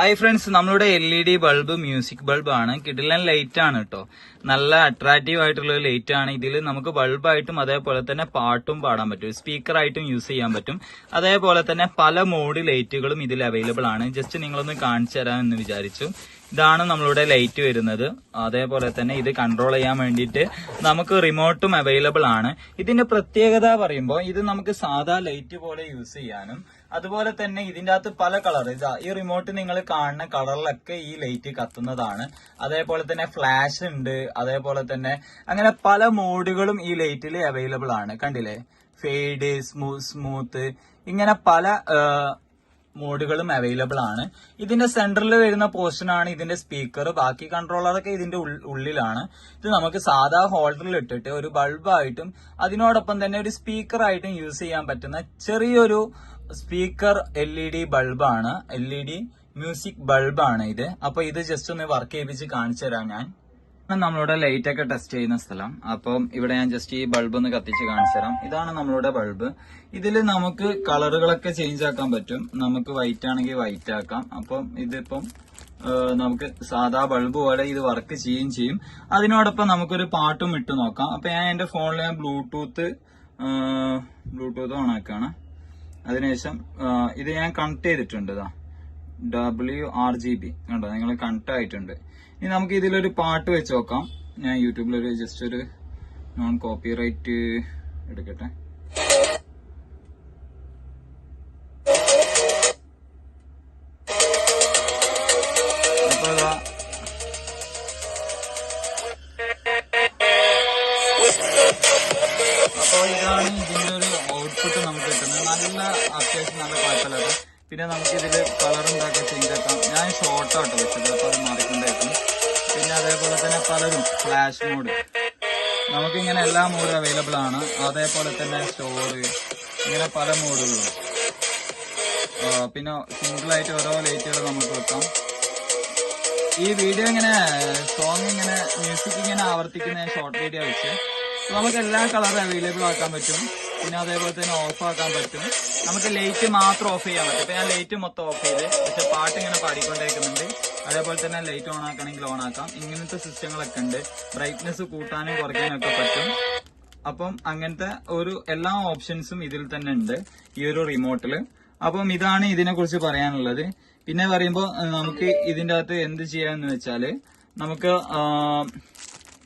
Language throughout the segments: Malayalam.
ഹായ് ഫ്രണ്ട്സ്, നമ്മളുടെ LED ബൾബ് മ്യൂസിക് ബൾബ് ആണ്. കിടിലൻ ലൈറ്റ് ആണ് കേട്ടോ. നല്ല അട്രാക്റ്റീവ് ആയിട്ടുള്ള ലൈറ്റ് ആണ്. ഇതിൽ നമുക്ക് ബൾബായിട്ടും അതേപോലെ തന്നെ പാട്ടും പാടാൻ പറ്റും, സ്പീക്കർ ആയിട്ടും യൂസ് ചെയ്യാൻ പറ്റും. അതേപോലെ തന്നെ പല മോഡ് ലൈറ്റുകളും ഇതിൽ അവൈലബിൾ ആണ്. ജസ്റ്റ് നിങ്ങളൊന്ന് കാണിച്ചു തരാമെന്ന് വിചാരിച്ചു. ഇതാണ് നമ്മളുടെ ലൈറ്റ് വരുന്നത്. അതേപോലെ തന്നെ ഇത് കൺട്രോൾ ചെയ്യാൻ വേണ്ടിയിട്ട് നമുക്ക് റിമോട്ടും അവൈലബിൾ ആണ്. ഇതിന്റെ പ്രത്യേകത പറയുമ്പോൾ ഇത് നമുക്ക് സാധാ ലൈറ്റ് പോലെ യൂസ് ചെയ്യാനും അതുപോലെ തന്നെ ഇതിന്റെ അകത്ത് പല കളർ, ഇതാ ഈ റിമോട്ട് നിങ്ങൾ കാണുന്ന കളറിലൊക്കെ ഈ ലൈറ്റ് കത്തുന്നതാണ്. അതേപോലെ തന്നെ ഫ്ലാഷ് ഉണ്ട്, അതേപോലെ തന്നെ അങ്ങനെ പല മോഡുകളും ഈ ലൈറ്റിൽ അവൈലബിൾ ആണ്. കണ്ടില്ലേ, ഫെയ്ഡ്, സ്മൂത്ത്, ഇങ്ങനെ പല മോഡുകളും അവൈലബിൾ ആണ്. ഇതിന്റെ സെന്ററിൽ വരുന്ന പോർഷൻ ആണ് ഇതിന്റെ സ്പീക്കർ. ബാക്കി കൺട്രോളറൊക്കെ ഇതിന്റെ ഉള്ളിലാണ്. ഇത് നമുക്ക് സാധാ ഹോൾഡറിൽ ഇട്ടിട്ട് ഒരു ബൾബായിട്ടും അതിനോടൊപ്പം തന്നെ ഒരു സ്പീക്കർ ആയിട്ടും യൂസ് ചെയ്യാൻ പറ്റുന്ന ചെറിയൊരു സ്പീക്കർ LED ബൾബാണ്. LED മ്യൂസിക് ബൾബാണ് ഇത്. അപ്പൊ ഇത് ജസ്റ്റ് ഒന്ന് വർക്ക് ചെയ്യിപ്പിച്ച് കാണിച്ചു തരാം ഞാൻ. നമ്മളുടെ ലൈറ്റ് ഒക്കെ ടെസ്റ്റ് ചെയ്യുന്ന സ്ഥലം. അപ്പം ഇവിടെ ഞാൻ ജസ്റ്റ് ഈ ബൾബ് ഒന്ന് കത്തിച്ച് കാണിച്ചു തരാം. ഇതാണ് നമ്മളുടെ ബൾബ്. ഇതിൽ നമുക്ക് കളറുകളൊക്കെ ചേഞ്ച് ആക്കാൻ പറ്റും. നമുക്ക് വൈറ്റ് ആണെങ്കിൽ വൈറ്റ് ആക്കാം. അപ്പം ഇതിപ്പം നമുക്ക് സാധാ ബൾബ് പോലെ ഇത് വർക്ക് ചെയ്യുകയും ചെയ്യും. അതിനോടൊപ്പം നമുക്കൊരു പാട്ടും ഇട്ട് നോക്കാം. അപ്പൊ ഞാൻ എന്റെ ഫോണിൽ ഞാൻ ബ്ലൂടൂത്ത് ഓൺ ആക്കാണ്. അതിനുശേഷം ഇത് ഞാൻ കണക്ട് ചെയ്തിട്ടുണ്ട്. ഇതാ WRGB കണ്ടോ, നിങ്ങൾ കണക്ട് ആയിട്ടുണ്ട്. ഇനി നമുക്ക് ഇതിലൊരു പാട്ട് വെച്ച് നോക്കാം. ഞാൻ യൂട്യൂബിലൊരു ജസ്റ്റ് ഒരു നോൺ കോപ്പിറൈറ്റ് എടുക്കട്ടെ. അപ്പോൾ ഇതാണ് ഇതിന്റെ ഒരു ഔട്ട്പുട്ട് നമുക്ക് കിട്ടുന്നത്. നല്ല അത്യാവശ്യം നല്ല കുഴപ്പമില്ലാത്ത. പിന്നെ നമുക്ക് ഇതിൽ കളർ ഉണ്ടാക്കാൻ ചേഞ്ച് ആക്കാം. ഞാൻ ഷോർട്ടാട്ടോ വെച്ചത്, അപ്പോൾ അത് മാറിക്കൊണ്ടേക്കും. പിന്നെ അതേപോലെ തന്നെ പലതും ഫ്ലാഷ് മോഡ്, നമുക്കിങ്ങനെ എല്ലാ മോഡും അവൈലബിൾ ആണ്. അതേപോലെ തന്നെ സ്റ്റോറ്, ഇങ്ങനെ പല മോഡുകളും. പിന്നെ സിംഗിളായിട്ട് ഓരോ ലൈറ്റുകൾ നമുക്ക് വെക്കാം. ഈ വീഡിയോ ഇങ്ങനെ സോങ് ഇങ്ങനെ മ്യൂസിക് ഇങ്ങനെ ആവർത്തിക്കുന്ന ഷോർട്ട് വീഡിയോ വെച്ച് നമുക്ക് എല്ലാ കളറും അവൈലബിൾ ആക്കാൻ പറ്റും. പിന്നെ അതേപോലെ തന്നെ ഓഫ് ആക്കാൻ പറ്റും. നമുക്ക് ലൈറ്റ് മാത്രം ഓഫ് ചെയ്യാൻ പറ്റും. ഇപ്പൊ ഞാൻ ലൈറ്റ് മൊത്തം ഓഫ് ചെയ്ത്, പക്ഷെ പാട്ട് ഇങ്ങനെ പാടിക്കൊണ്ടേക്കുന്നുണ്ട്. അതേപോലെ തന്നെ ലൈറ്റ് ഓൺ ആക്കണമെങ്കിൽ ഓൺ ആക്കാം. ഇങ്ങനത്തെ സിസ്റ്റങ്ങളൊക്കെ ഉണ്ട്. ബ്രൈറ്റ്നെസ് കൂട്ടാനും കുറയ്ക്കാനും ഒക്കെ പറ്റും. അപ്പം അങ്ങനത്തെ ഒരു എല്ലാ ഓപ്ഷൻസും ഇതിൽ തന്നെ ഉണ്ട് ഈ ഒരു റിമോട്ടില്. അപ്പം ഇതാണ് ഇതിനെ കുറിച്ച് പറയാനുള്ളത്. പിന്നെ പറയുമ്പോൾ നമുക്ക് ഇതിന്റെ അകത്ത് എന്ത് ചെയ്യാന്ന് വെച്ചാല്, നമുക്ക്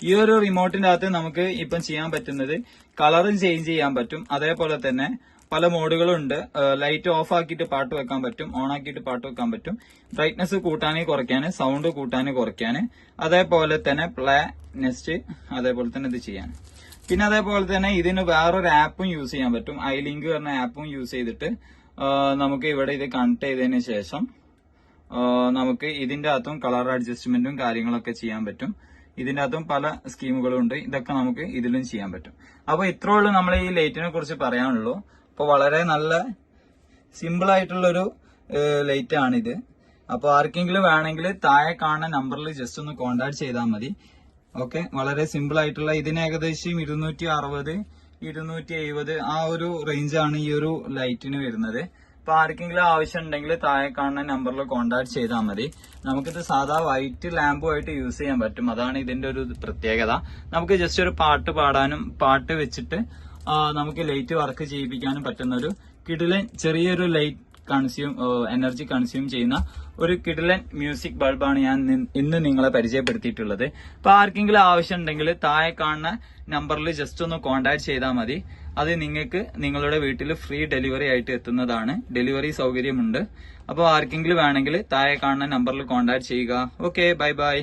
ഈ ഒരു റിമോട്ടിന്റെ അകത്ത് നമുക്ക് ഇപ്പം ചെയ്യാൻ പറ്റുന്നത് കളറും ചേഞ്ച് ചെയ്യാൻ പറ്റും. അതേപോലെ തന്നെ പല മോഡുകളും ഉണ്ട്. ലൈറ്റ് ഓഫ് ആക്കിയിട്ട് പാട്ട് വെക്കാൻ പറ്റും, ഓൺ ആക്കിയിട്ട് പാട്ട് വെക്കാൻ പറ്റും. ബ്രൈറ്റ്നെസ് കൂട്ടാനും കുറയ്ക്കാന്, സൗണ്ട് കൂട്ടാനും കുറയ്ക്കാന്, അതേപോലെ തന്നെ പ്ലേ, നെക്സ്റ്റ്, അതേപോലെ തന്നെ ഇത് ചെയ്യാൻ. പിന്നെ അതേപോലെ തന്നെ ഇതിന് വേറൊരു ആപ്പും യൂസ് ചെയ്യാൻ പറ്റും. ഐലിങ്ക് പറഞ്ഞ ആപ്പും യൂസ് ചെയ്തിട്ട് നമുക്ക് ഇവിടെ ഇത് കണക്ട് ചെയ്തതിന് ശേഷം നമുക്ക് ഇതിന്റെ അകത്തും കളർ അഡ്ജസ്റ്റ്മെന്റും കാര്യങ്ങളൊക്കെ ചെയ്യാൻ പറ്റും. ഇതിന്റെ അകത്തും പല സ്കീമുകളും ഉണ്ട്. ഇതൊക്കെ നമുക്ക് ഇതിലും ചെയ്യാൻ പറ്റും. അപ്പൊ ഇത്രേ ഉള്ളൂ നമ്മൾ ഈ ലൈറ്റിനെ കുറിച്ച് പറയാനുള്ളൂ. അപ്പൊ വളരെ നല്ല സിമ്പിൾ ആയിട്ടുള്ളൊരു ലൈറ്റ് ആണിത്. അപ്പൊ ആർക്കെങ്കിലും വേണമെങ്കിൽ താഴെ കാണുന്ന നമ്പറിൽ ജസ്റ്റ് ഒന്ന് കോൺടാക്ട് ചെയ്താൽ മതി. ഓക്കെ, വളരെ സിമ്പിൾ ആയിട്ടുള്ള, ഇതിന് ഏകദേശം 260, 270 ആ ഒരു റേഞ്ചാണ് ഈ ഒരു ലൈറ്റിന് വരുന്നത്. അപ്പൊ ആർക്കെങ്കിലും ആവശ്യം ഉണ്ടെങ്കിൽ താഴെ കാണുന്ന നമ്പറിൽ കോൺടാക്ട് ചെയ്താൽ മതി. നമുക്കിത് സാധാ വൈറ്റ് ലാമ്പുമായിട്ട് യൂസ് ചെയ്യാൻ പറ്റും. അതാണ് ഇതിന്റെ ഒരു പ്രത്യേകത. നമുക്ക് ജസ്റ്റ് ഒരു പാട്ട് പാടാനും പാട്ട് വെച്ചിട്ട് നമുക്ക് ലൈറ്റ് വർക്ക് ചെയ്യിപ്പിക്കാനും പറ്റുന്ന ഒരു കിടിലൻ ചെറിയൊരു ലൈറ്റ് എനർജി കൺസ്യൂം ചെയ്യുന്ന ഒരു കിടിലൻ മ്യൂസിക് ബൾബാണ് ഞാൻ ഇന്ന് നിങ്ങളെ പരിചയപ്പെടുത്തിയിട്ടുള്ളത്. അപ്പൊ ആർക്കെങ്കിലും ആവശ്യം ഉണ്ടെങ്കിൽ താഴെ കാണുന്ന നമ്പറിൽ ജസ്റ്റ് ഒന്ന് കോൺടാക്ട് ചെയ്താൽ മതി. അത് നിങ്ങൾക്ക് നിങ്ങളുടെ വീട്ടിൽ ഫ്രീ ഡെലിവറി ആയിട്ട് എത്തുന്നതാണ്. ഡെലിവറി സൗകര്യമുണ്ട്. അപ്പോൾ ആർക്കെങ്കിലും വേണമെങ്കിൽ താഴെ കാണുന്ന നമ്പറിൽ കോൺടാക്ട് ചെയ്യുക. Okay, bye bye.